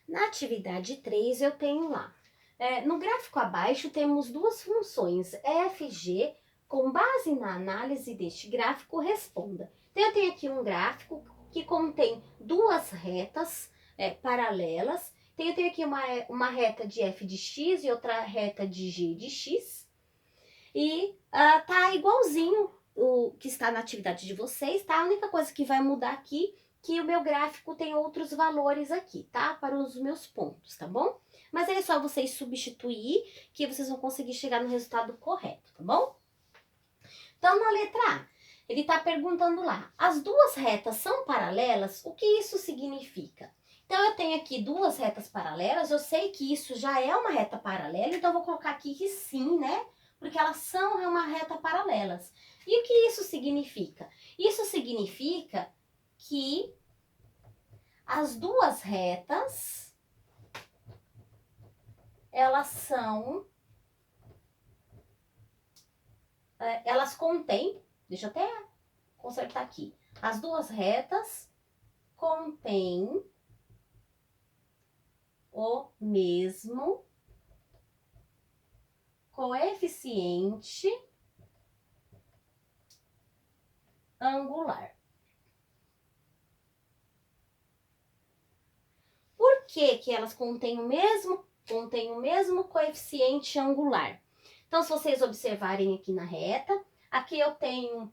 Na atividade 3, eu tenho lá. No gráfico abaixo, temos duas funções, FG, com base na análise deste gráfico, responda. Então, eu tenho aqui um gráfico que contém duas retas paralelas. Então, eu tenho aqui uma reta de f de x e outra reta de g de x. E tá igualzinho o que está na atividade de vocês, tá? A única coisa que vai mudar aqui que o meu gráfico tem outros valores aqui, tá? Para os meus pontos, tá bom? Mas é só vocês substituir que vocês vão conseguir chegar no resultado correto, tá bom? Então, na letra A, ele está perguntando lá, as duas retas são paralelas? O que isso significa? Então, eu tenho aqui duas retas paralelas, eu sei que isso já é uma reta paralela, então eu vou colocar aqui que sim, né? Porque elas são uma reta paralelas. E o que isso significa? Isso significa que as duas retas, elas contêm, deixa eu até consertar aqui, as duas retas contêm o mesmo coeficiente angular. Por que que elas contêm o mesmo coeficiente angular? Então, se vocês observarem aqui na reta, aqui eu tenho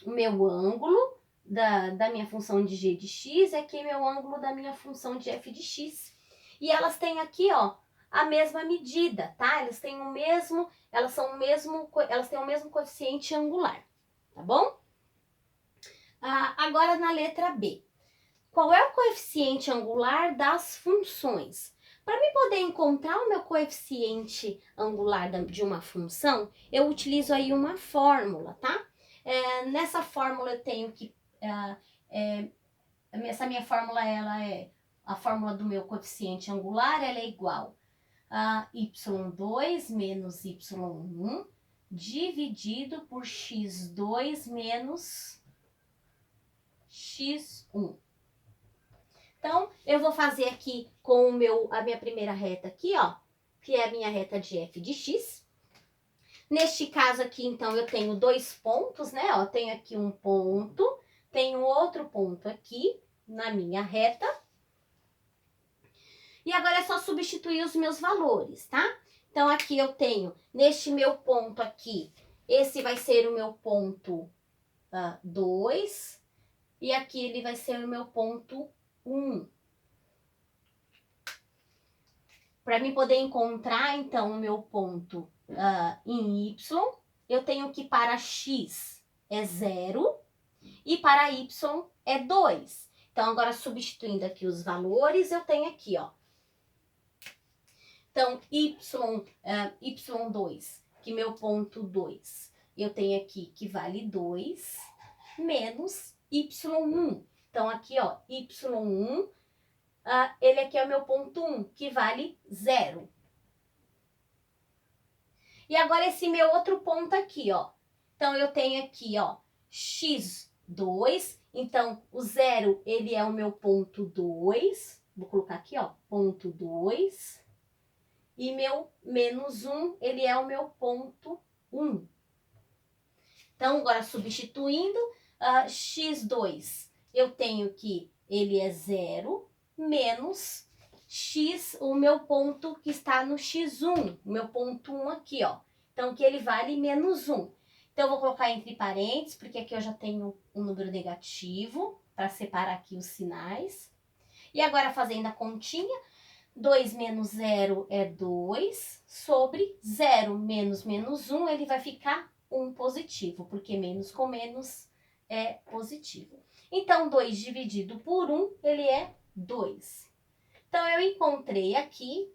o meu ângulo da minha função de g de x, e aqui meu ângulo da minha função de f de x. E elas têm aqui, ó, a mesma medida, tá? Elas têm o mesmo, elas têm o mesmo coeficiente angular, tá bom? Agora na letra B. Qual é o coeficiente angular das funções? Para mim poder encontrar o meu coeficiente angular de uma função, eu utilizo aí uma fórmula, tá? Nessa fórmula eu tenho que... essa minha fórmula, ela é a fórmula do meu coeficiente angular, ela é igual a y2 menos y1 dividido por x2 menos x1. Então, eu vou fazer aqui com a minha primeira reta aqui, ó, que é a minha reta de f de x. Neste caso aqui, então, eu tenho dois pontos, né? Ó, tenho aqui um ponto, tenho outro ponto aqui na minha reta. E agora é só substituir os meus valores, tá? Então, aqui eu tenho, neste meu ponto aqui, esse vai ser o meu ponto 2, e aqui ele vai ser o meu ponto 1. Para mim poder encontrar, então, o meu ponto em y, eu tenho que para x é 0 e para y é 2. Então, agora substituindo aqui os valores, eu tenho aqui, ó. Então, y2, que meu ponto 2, eu tenho aqui que vale 2, menos y1. Então, aqui, ó, y1, ele aqui é o meu ponto 1, que vale 0. E agora esse meu outro ponto aqui, ó. Então, eu tenho aqui, ó, x2. Então, o 0, ele é o meu ponto 2. Vou colocar aqui, ó, ponto 2. E meu menos 1, ele é o meu ponto 1. Então, agora substituindo, x2, eu tenho que ele é 0, menos x, o meu ponto que está no x1, o meu ponto 1 aqui, ó. Então, que ele vale menos 1. Então, eu vou colocar entre parênteses, porque aqui eu já tenho um número negativo, para separar aqui os sinais. E agora, fazendo a continha, 2 menos 0 é 2, sobre 0 menos menos 1, ele vai ficar 1 positivo, porque menos com menos é positivo. Então, 2 dividido por 1, ele é 2. Então, eu encontrei aqui,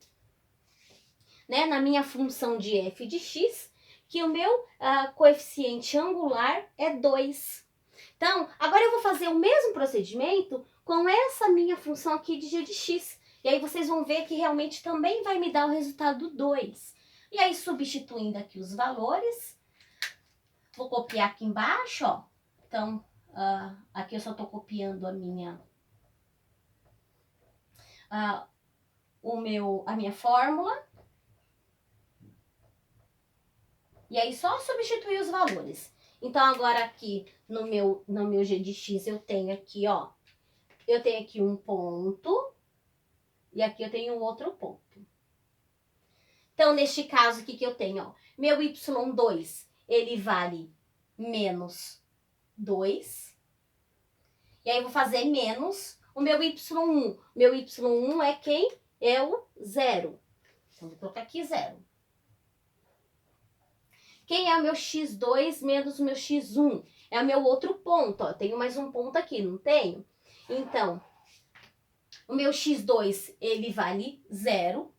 né, na minha função de f de x, que o meu coeficiente angular é 2. Então, agora eu vou fazer o mesmo procedimento com essa minha função aqui de g de x. E aí vocês vão ver que realmente também vai me dar o resultado 2. E aí, substituindo aqui os valores, vou copiar aqui embaixo, ó. Então, aqui eu só estou copiando a minha a minha fórmula. E aí, só substituir os valores. Então, agora aqui no meu g de x, eu tenho aqui, ó. Eu tenho aqui um ponto. E aqui eu tenho outro ponto. Então, neste caso, o que eu tenho? Ó, meu y2, ele vale menos 2. E aí, eu vou fazer menos o meu y1. Meu y1 é quem? É o 0. Então, vou colocar aqui 0. Quem é o meu x2 menos o meu x1? É o meu outro ponto, ó. Eu tenho mais um ponto aqui, não tenho? Então, o meu x2, ele vale 0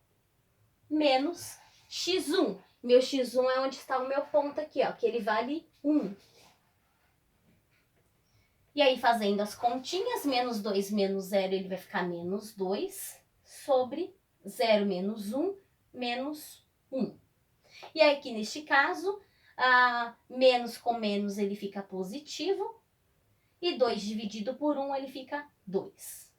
menos x1. Meu x1 é onde está o meu ponto aqui, ó, que ele vale 1. E aí, fazendo as continhas, menos 2 menos 0, ele vai ficar menos 2 sobre 0 menos 1, menos 1. E aí, aqui neste caso, menos com menos ele fica positivo. E 2 dividido por 1 ele fica 2.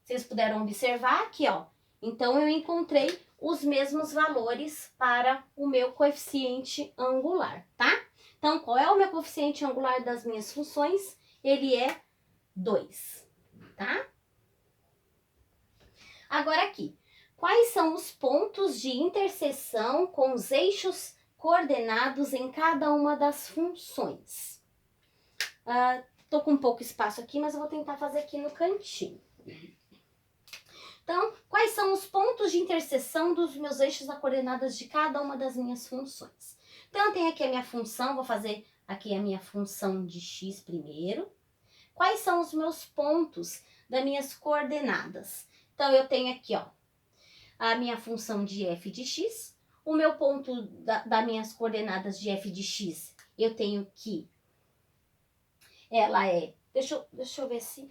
Vocês puderam observar aqui, ó. Então, eu encontrei os mesmos valores para o meu coeficiente angular, tá? Então, qual é o meu coeficiente angular das minhas funções? Ele é 2, tá? Agora aqui. Quais são os pontos de interseção com os eixos coordenados em cada uma das funções? Tô com pouco espaço aqui, mas eu vou tentar fazer aqui no cantinho. Então, quais são os pontos de interseção dos meus eixos coordenadas de cada uma das minhas funções? Então, eu tenho aqui a minha função, vou fazer aqui a minha função de x primeiro. Quais são os meus pontos das minhas coordenadas? Então, eu tenho aqui, ó, a minha função de f de x. O meu ponto das minhas coordenadas de f de x, eu tenho que ela é... Deixa eu ver se...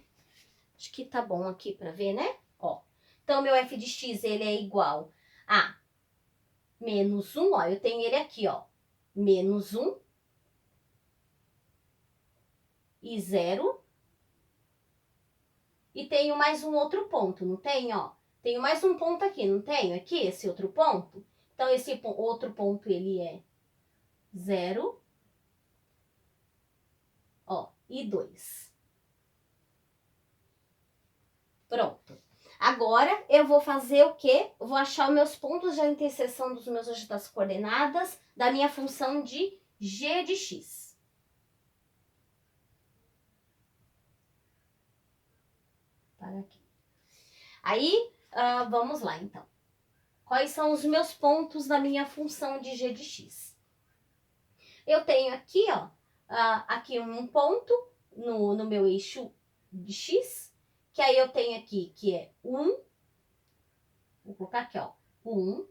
Acho que tá bom aqui pra ver, né? Ó. Então, meu f de x, ele é igual a menos 1. Ó, eu tenho ele aqui, ó. Menos 1 e 0. E tenho mais um outro ponto, não tem, ó? Tenho mais um ponto aqui, não tenho? Aqui, esse outro ponto. Então, esse outro ponto, ele é 0, ó, e 2. Pronto. Agora, eu vou fazer o quê? Eu vou achar os meus pontos de interseção dos meus eixos das coordenadas da minha função de g de x. Para aqui. Aí, vamos lá, então. Quais são os meus pontos da minha função de g de x? Eu tenho aqui, ó, aqui um ponto no meu eixo de x, que aí eu tenho aqui, que é 1, vou colocar aqui, ó, 1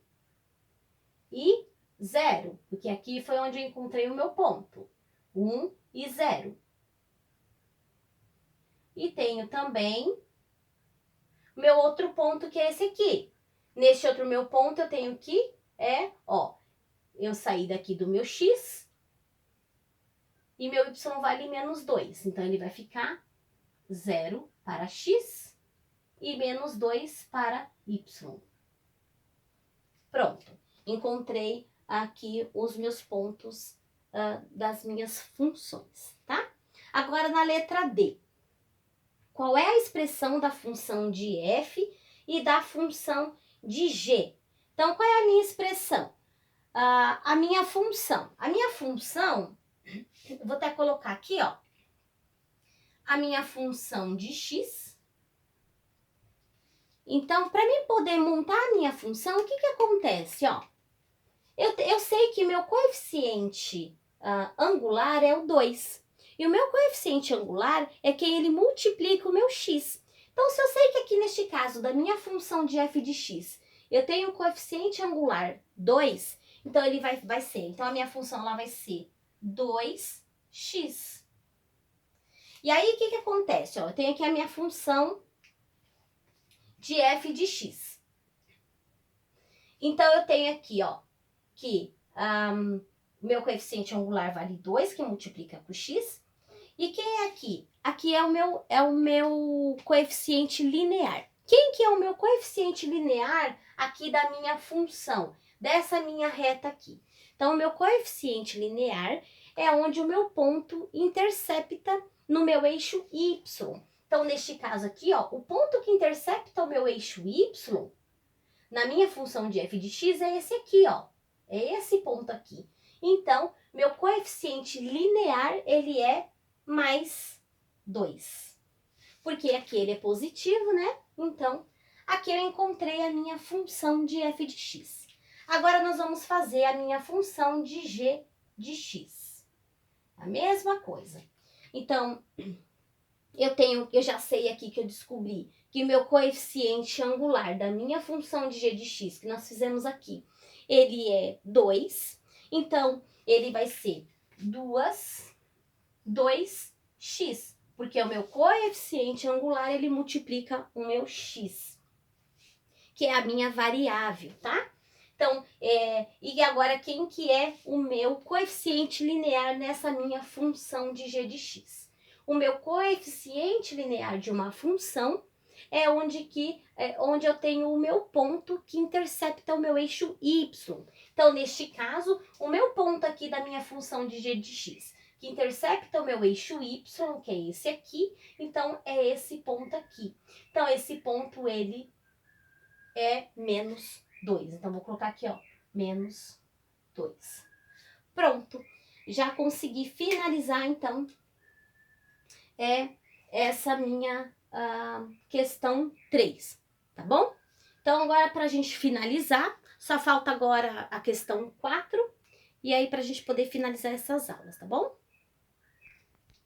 e 0, porque aqui foi onde eu encontrei o meu ponto, 1 e 0. E tenho também meu outro ponto, que é esse aqui. Neste outro meu ponto, eu tenho que, ó, eu saí daqui do meu x e meu y vale menos 2. Então, ele vai ficar 0 para x e menos 2 para y. Pronto. Encontrei aqui os meus pontos das minhas funções, tá? Agora, na letra D. Qual é a expressão da função de f e da função de g? Então, qual é a minha expressão? A minha função. Eu vou até colocar aqui, ó. A minha função de x. Então, para mim poder montar a minha função, o que acontece, ó? Eu sei que meu coeficiente angular é o 2. E o meu coeficiente angular é quem ele multiplica o meu x. Então, se eu sei que aqui neste caso da minha função de f de x, eu tenho o coeficiente angular 2, então ele vai ser, então a minha função lá vai ser 2x. E aí, o que acontece? Ó, eu tenho aqui a minha função de f de x. Então, eu tenho aqui, ó, que meu coeficiente angular vale 2, que multiplica com x. E quem é aqui? Aqui é o meu coeficiente linear. Quem que é o meu coeficiente linear aqui da minha função, dessa minha reta aqui? Então, o meu coeficiente linear é onde o meu ponto intercepta no meu eixo y. Então, neste caso aqui, ó, o ponto que intercepta o meu eixo y, na minha função de f de x, é esse aqui, ó. É esse ponto aqui. Então, meu coeficiente linear, ele é mais 2. Porque aqui ele é positivo, né? Então, aqui eu encontrei a minha função de f de x. Agora, nós vamos fazer a minha função de g de x. A mesma coisa. Então, eu já sei aqui que eu descobri que o meu coeficiente angular da minha função de g de x, que nós fizemos aqui, ele é 2. Então, ele vai ser 2x, porque o meu coeficiente angular, ele multiplica o meu x, que é a minha variável, tá? Então, e agora quem que é o meu coeficiente linear nessa minha função de g de x? O meu coeficiente linear de uma função é onde eu tenho o meu ponto que intercepta o meu eixo y. Então, neste caso, o meu ponto aqui da minha função de g de x, que intercepta o meu eixo y, que é esse aqui, então é esse ponto aqui. Então, esse ponto, ele é menos 2. Então, vou colocar aqui, ó, menos 2. Pronto. Já consegui finalizar, então, essa minha questão 3, tá bom? Então, agora, para a gente finalizar, só falta agora a questão 4, e aí para a gente poder finalizar essas aulas, tá bom?